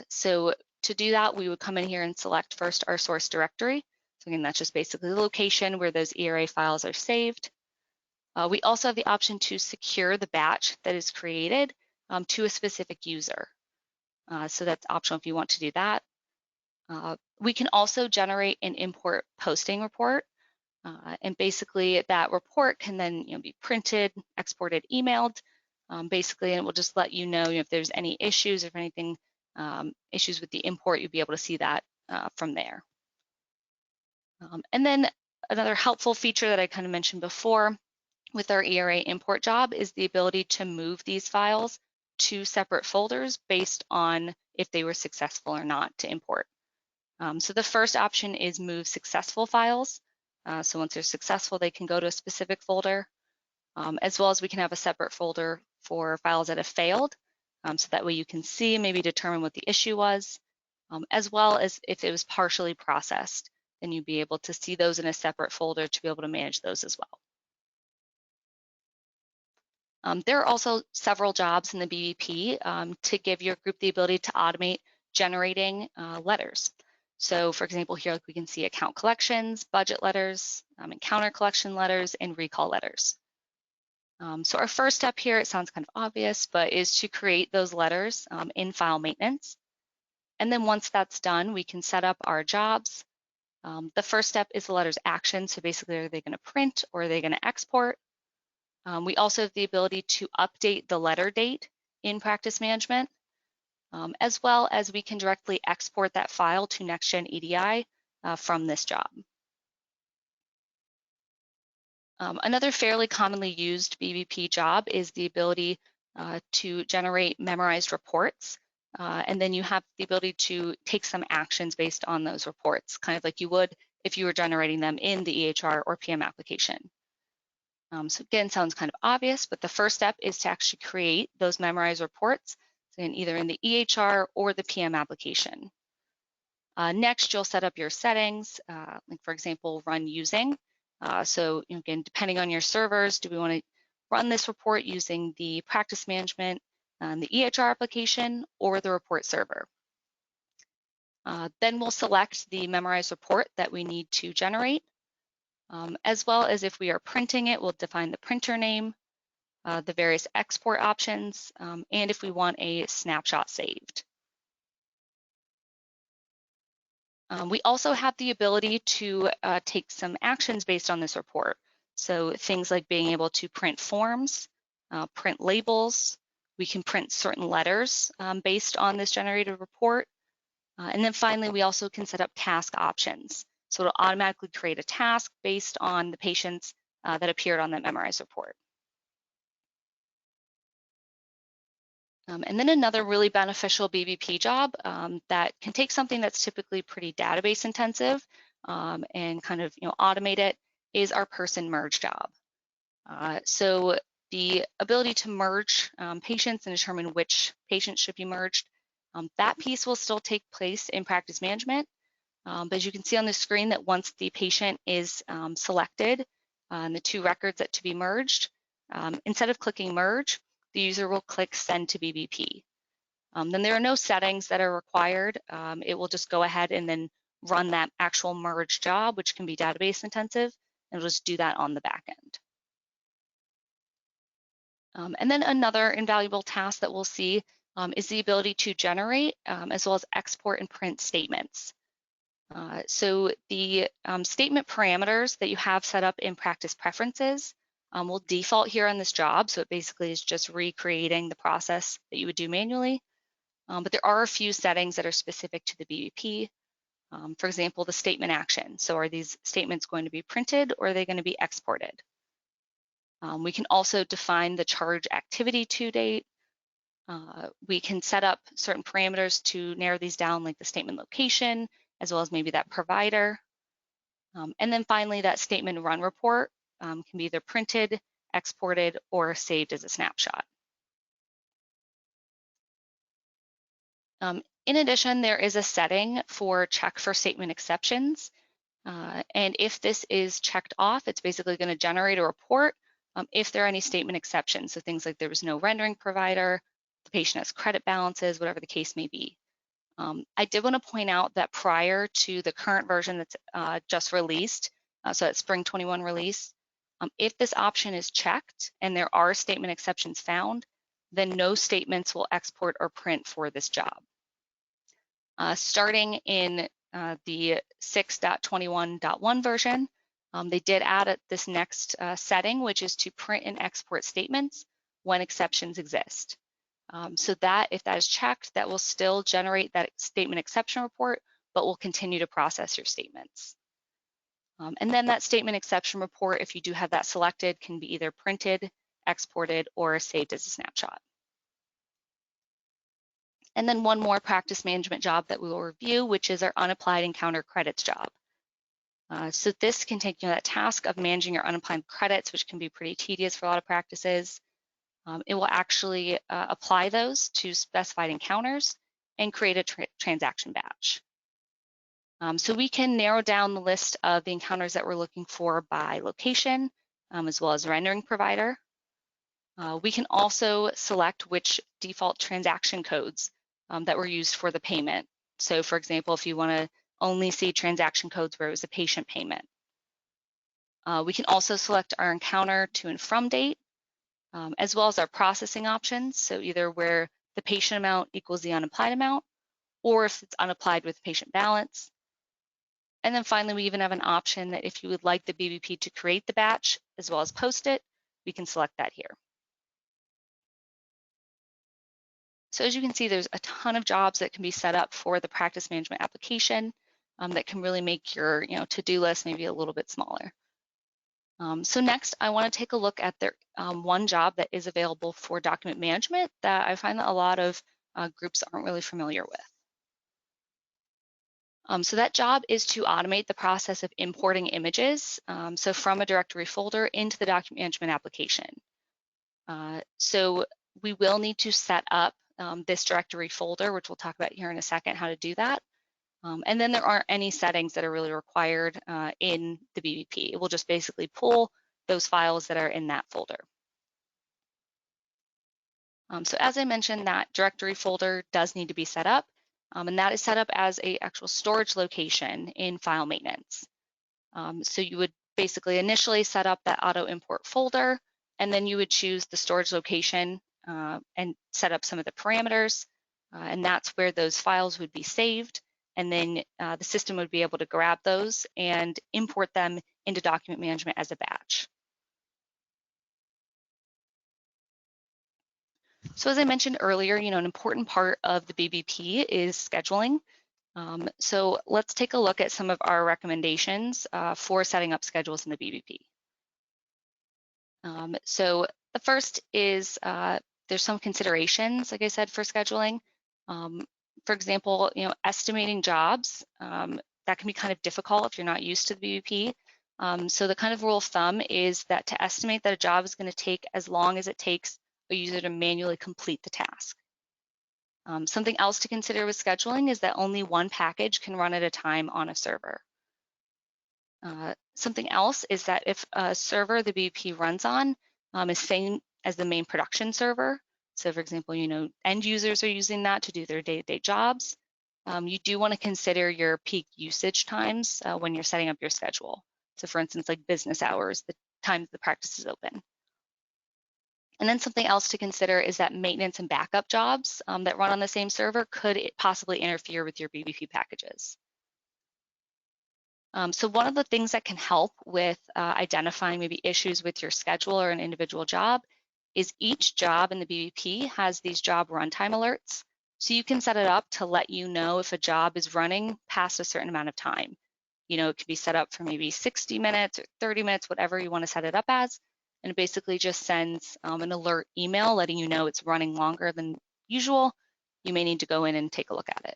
B: So to do that, we would come in here and select first our source directory. So again, that's just basically the location where those ERA files are saved. We also have the option to secure the batch that is created to a specific user. So that's optional if you want to do that. We can also generate an import posting report. And basically that report can then be printed, exported, emailed, basically, and it will just let you know if there's any issues or if anything, issues with the import, you'll be able to see that from there. And then another helpful feature that I kind of mentioned before with our ERA import job is the ability to move these files to separate folders based on if they were successful or not to import. So the first option is move successful files. So once they're successful, they can go to a specific folder, as well as we can have a separate folder for files that have failed. So that way you can see, maybe determine what the issue was, as well as if it was partially processed, then you'd be able to see those in a separate folder to be able to manage those as well. There are also several jobs in the BVP to give your group the ability to automate generating letters. So for example, here we can see account collections, budget letters, encounter collection letters, and recall letters. So our first step here, it sounds kind of obvious, but is to create those letters in file maintenance. And then once that's done, we can set up our jobs. The first step is the letter's action. So basically, are they going to print or are they going to export? We also have the ability to update the letter date in practice management, as well as we can directly export that file to NextGen EDI from this job. Another fairly commonly used BVP job is the ability to generate memorized reports. And then you have the ability to take some actions based on those reports, kind of like you would if you were generating them in the EHR or PM application. So again, sounds kind of obvious, but the first step is to actually create those memorized reports, either in the EHR or the PM application. Next, you'll set up your settings, like for example, run using. So again, depending on your servers, do we want to run this report using the practice management, the EHR application, or the report server? Then we'll select the memorized report that we need to generate. As well as if we are printing it, we'll define the printer name, the various export options, and if we want a snapshot saved. We also have the ability to take some actions based on this report. So things like being able to print forms, print labels, we can print certain letters based on this generated report. And then finally, we also can set up task options. So it'll automatically create a task based on the patients that appeared on that memorized report. And then another really beneficial BVP job that can take something that's typically pretty database intensive and kind of automate it is our person merge job. So the ability to merge patients and determine which patients should be merged, that piece will still take place in practice management. But as you can see on the screen that once the patient is selected and the two records that to be merged, instead of clicking merge, the user will click send to BBP. Then there are no settings that are required. It will just go ahead and then run that actual merge job, which can be database intensive, and it'll just do that on the back end. And then another invaluable task that we'll see is the ability to generate as well as export and print statements. So the statement parameters that you have set up in practice preferences will default here on this job. So it basically is just recreating the process that you would do manually. But there are a few settings that are specific to the BBP. For example, the statement action. So are these statements going to be printed or are they going to be exported? We can also define the charge activity to date. We can set up certain parameters to narrow these down, like the statement location, as well as maybe that provider. And then finally, that statement run report can be either printed, exported, or saved as a snapshot. In addition, there is a setting for check for statement exceptions. And if this is checked off, it's basically going to generate a report if there are any statement exceptions. So things like there was no rendering provider, the patient has credit balances, whatever the case may be. I did want to point out that prior to the current version that's just released, so that Spring 21 release, if this option is checked and there are statement exceptions found, then no statements will export or print for this job. Starting in the 6.21.1 version, they did add this next setting, which is to print and export statements when exceptions exist. So that, if that is checked, that will still generate that statement exception report, but will continue to process your statements. And then that statement exception report, if you do have that selected, can be either printed, exported, or saved as a snapshot. And then one more practice management job that we will review, which is our unapplied encounter credits job. So this can take that task of managing your unapplied credits, which can be pretty tedious for a lot of practices. It will actually apply those to specified encounters and create a transaction batch. So we can narrow down the list of the encounters that we're looking for by location, as well as rendering provider. We can also select which default transaction codes that were used for the payment. So for example, if you want to only see transaction codes where it was a patient payment. We can also select our encounter to and from date, as well as our processing options. So either where the patient amount equals the unapplied amount, or if it's unapplied with patient balance. And then finally, we even have an option that if you would like the BBP to create the batch as well as post it, we can select that here. So as you can see, there's a ton of jobs that can be set up for the practice management application that can really make your to-do list maybe a little bit smaller. So next, I want to take a look at the one job that is available for document management that I find that a lot of groups aren't really familiar with. So that job is to automate the process of importing images, so from a directory folder into the document management application. So we will need to set up this directory folder, which we'll talk about here in a second, how to do that. And then there aren't any settings that are really required in the BBP. It will just basically pull those files that are in that folder. So as I mentioned, that directory folder does need to be set up, and that is set up as an actual storage location in file maintenance. So you would basically initially set up that auto import folder, and then you would choose the storage location and set up some of the parameters, and that's where those files would be saved. And then the system would be able to grab those and import them into document management as a batch. So as I mentioned earlier, an important part of the BBP is scheduling. So let's take a look at some of our recommendations for setting up schedules in the BBP. So the first is there's some considerations, like I said, for scheduling. For example, estimating jobs, that can be kind of difficult if you're not used to the BBP. So the kind of rule of thumb is that to estimate that a job is going to take as long as it takes a user to manually complete the task. Something else to consider with scheduling is that only one package can run at a time on a server. Something else is that if a server the BBP runs on is same as the main production server. So for example, end users are using that to do their day-to-day jobs. You do want to consider your peak usage times when you're setting up your schedule. So for instance, like business hours, the times the practice is open. And then something else to consider is that maintenance and backup jobs that run on the same server could possibly interfere with your BBP packages. So one of the things that can help with identifying maybe issues with your schedule or an individual job is each job in the BBP has these job runtime alerts. So you can set it up to let you know if a job is running past a certain amount of time. It could be set up for maybe 60 minutes or 30 minutes, whatever you want to set it up as. And it basically just sends an alert email letting you know it's running longer than usual. You may need to go in and take a look at it.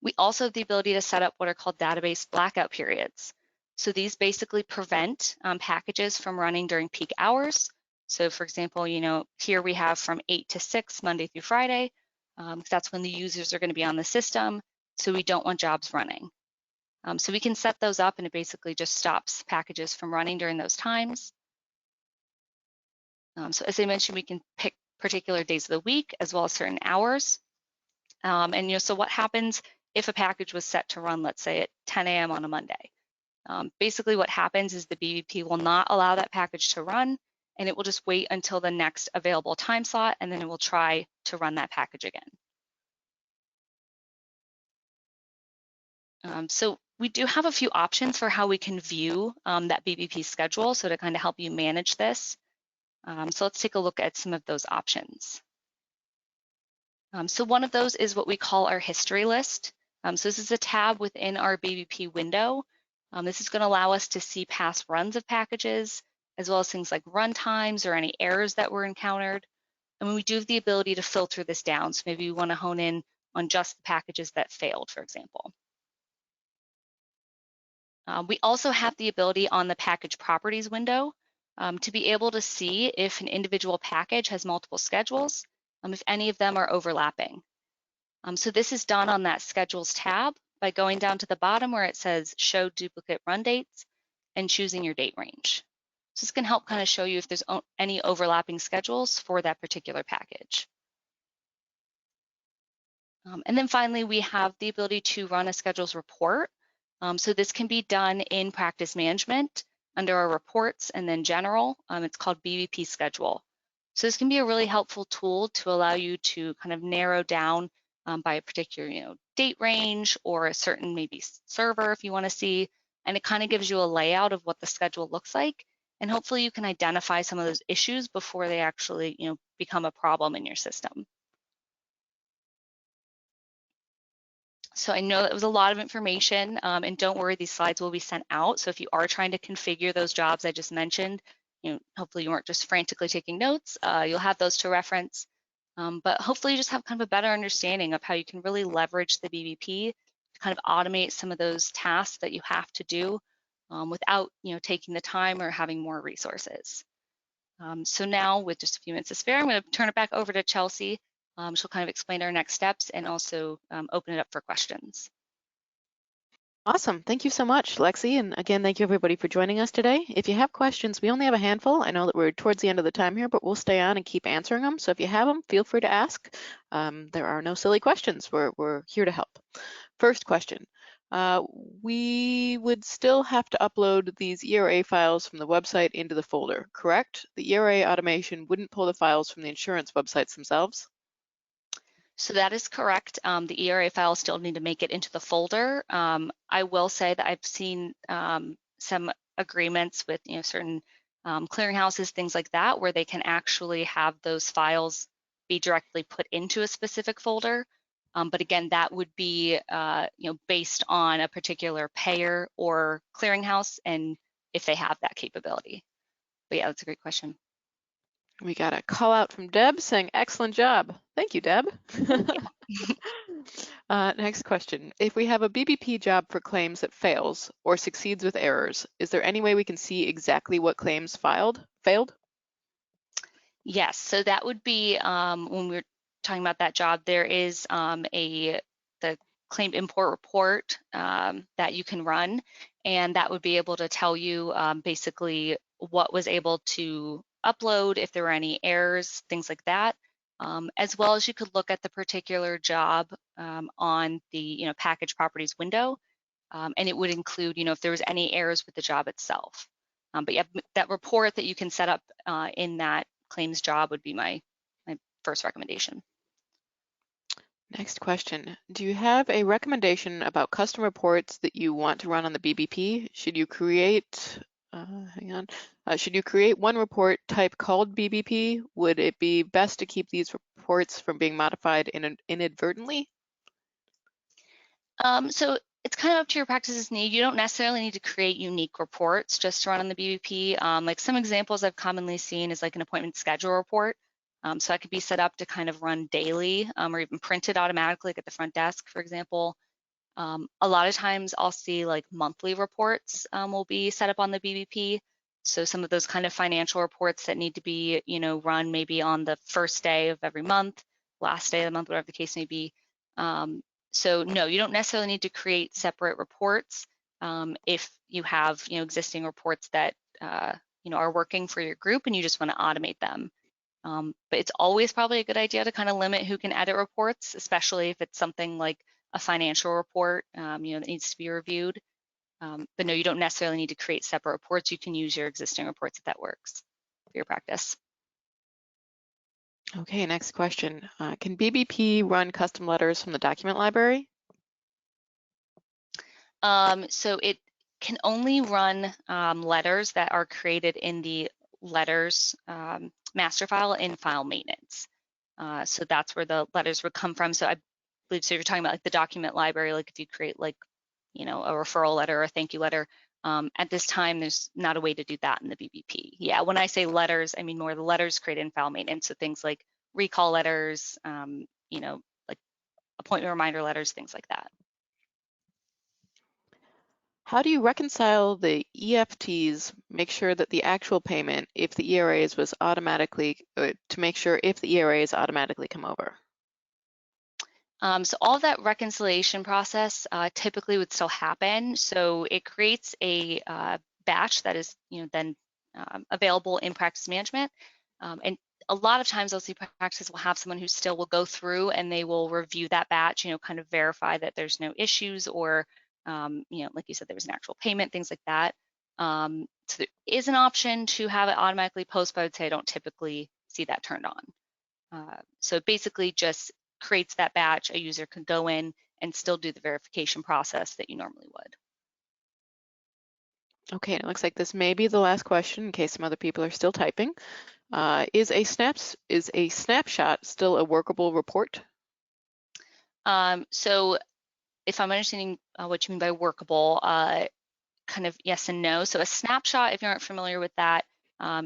B: We also have the ability to set up what are called database blackout periods. So these basically prevent packages from running during peak hours. So for example, here we have from 8 to 6, Monday through Friday. That's when the users are going to be on the system. So we don't want jobs running. So we can set those up and it basically just stops packages from running during those times. So as I mentioned, we can pick particular days of the week as well as certain hours. And so what happens if a package was set to run, let's say at 10 a.m. on a Monday? Basically what happens is the BBP will not allow that package to run and it will just wait until the next available time slot and then it will try to run that package again. So we do have a few options for how we can view that BBP schedule, so to kind of help you manage this. So let's take a look at some of those options. So one of those is what we call our history list. So this is a tab within our BBP window. This is going to allow us to see past runs of packages, as well as things like run times or any errors that were encountered. And we do have the ability to filter this down. So maybe we want to hone in on just the packages that failed, for example. We also have the ability on the package properties window to be able to see if an individual package has multiple schedules, if any of them are overlapping. So this is done on that schedules tab by going down to the bottom where it says show duplicate run dates and choosing your date range. So this can help kind of show you if there's any overlapping schedules for that particular package. And then finally, we have the ability to run a schedules report. So this can be done in practice management under our reports and then general. It's called BBP schedule. So this can be a really helpful tool to allow you to kind of narrow down by a particular date range or a certain maybe server if you want to see. And it kind of gives you a layout of what the schedule looks like. And hopefully you can identify some of those issues before they actually become a problem in your system. So I know that was a lot of information, and don't worry, these slides will be sent out. So if you are trying to configure those jobs I just mentioned, hopefully you weren't just frantically taking notes. You'll have those to reference, but hopefully you just have kind of a better understanding of how you can really leverage the BBP to kind of automate some of those tasks that you have to do without taking the time or having more resources. So now with just a few minutes to spare, I'm going to turn it back over to Chelsea. She'll kind of explain our next steps and also open it up for questions.
A: Awesome. Thank you so much, Lexi. And again, thank you everybody for joining us today. If you have questions, we only have a handful. I know that we're towards the end of the time here, but we'll stay on and keep answering them. So if you have them, feel free to ask. There are no silly questions. We're here to help. First question. We would still have to upload these ERA files from the website into the folder, correct? The ERA automation wouldn't pull the files from the insurance websites themselves?
B: So that is correct. The ERA files still need to make it into the folder. I will say that I've seen some agreements with certain clearinghouses, things like that, where they can actually have those files be directly put into a specific folder. But again, that would be based on a particular payer or clearinghouse and if they have that capability. But yeah, that's a great question.
A: We got a call out from Deb saying, excellent job. Thank you, Deb. Next question. If we have a BBP job for claims that fails or succeeds with errors, is there any way we can see exactly what claims failed?
B: Yes, so that would be when we're talking about that job, there is the claim import report that you can run, and that would be able to tell you basically what was able to upload, if there were any errors, things like that, as well as you could look at the particular job on the package properties window, and it would include if there was any errors with the job itself. But yeah, that report that you can set up in that claims job would be my first recommendation.
A: Next question. Do you have a recommendation about custom reports that you want to run on the BBP? Should you create, should you create one report type called BBP? Would it be best to keep these reports from being modified inadvertently?
B: So it's kind of up to your practice's need. You don't necessarily need to create unique reports just to run on the BBP. Like some examples I've commonly seen is like an appointment schedule report. So that could be set up to kind of run daily or even printed automatically like at the front desk, for example. A lot of times I'll see like monthly reports will be set up on the BBP. So some of those kind of financial reports that need to be, run maybe on the first day of every month, last day of the month, whatever the case may be. So no, you don't necessarily need to create separate reports if you have, existing reports that, are working for your group and you just want to automate them. But it's always probably a good idea to kind of limit who can edit reports, especially if it's something like a financial report, that needs to be reviewed. But no, you don't necessarily need to create separate reports. You can use your existing reports if that works for your practice.
A: Okay, next question. Can BBP run custom letters from the document library?
B: So it can only run letters that are created in the letters master file in file maintenance. So that's where the letters would come from. So I believe, so you're talking about like the document library, like if you create like, a referral letter or a thank you letter, at this time, there's not a way to do that in the BBP. Yeah, when I say letters, I mean more the letters created in file maintenance. So things like recall letters, like appointment reminder letters, things like that.
A: How do you reconcile the EFTs, make sure that the actual payment, if the ERAs was automatically, to make sure if the ERAs automatically come over?
B: So all of that reconciliation process typically would still happen. So it creates a batch that is, then available in practice management. And a lot of times those practices will have someone who still will go through and they will review that batch, kind of verify that there's no issues or, like you said, there was an actual payment, things like that. So there is an option to have it automatically post, but I would say I don't typically see that turned on. So basically just creates that batch. A user could go in and still do the verification process that you normally would.
A: Okay, and it looks like this may be the last question in case some other people are still typing. Is a snapshot still a workable report?
B: So if I'm understanding what you mean by workable, kind of yes and no. So a snapshot, if you aren't familiar with that,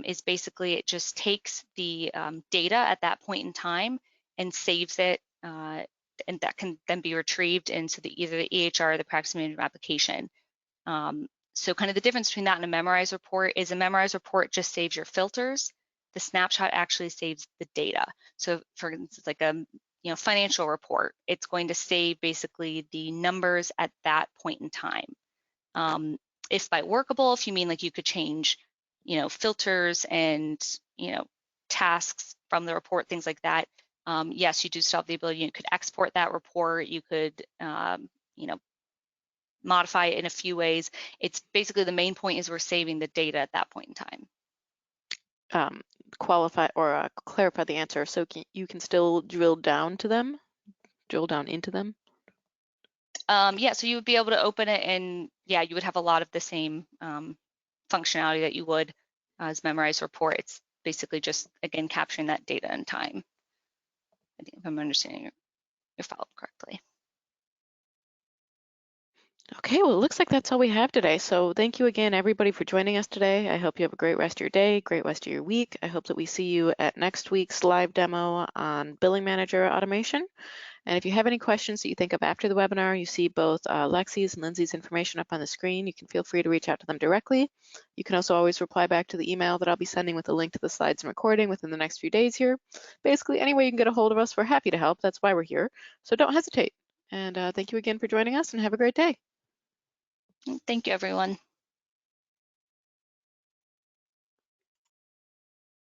B: is basically it just takes the data at that point in time and saves it, and that can then be retrieved into either the EHR or the practice management application. So kind of the difference between that and a memorized report is a memorized report just saves your filters. The snapshot actually saves the data. So for instance, like a financial report, it's going to save basically the numbers at that point in time. If by workable, if you mean like you could change, filters and, tasks from the report, things like that, yes, you do still have the ability. You could export that report. You could, modify it in a few ways. It's basically the main point is we're saving the data at that point in time.
A: Qualify or clarify the answer. So you can still drill down into them?
B: Yeah, so you would be able to open it and yeah, you would have a lot of the same functionality that you would as memorized report. It's basically just, again, capturing that data in time. I think if I'm understanding your follow-up correctly.
A: Okay, well, it looks like that's all we have today. So thank you again, everybody, for joining us today. I hope you have a great rest of your day, great rest of your week. I hope that we see you at next week's live demo on Billing Manager Automation. And if you have any questions that you think of after the webinar, you see both Lexi's and Lindsay's information up on the screen. You can feel free to reach out to them directly. You can also always reply back to the email that I'll be sending with a link to the slides and recording within the next few days here. Basically, any way you can get a hold of us, we're happy to help. That's why we're here. So don't hesitate. And thank you again for joining us, and have a great day.
B: Thank you, everyone.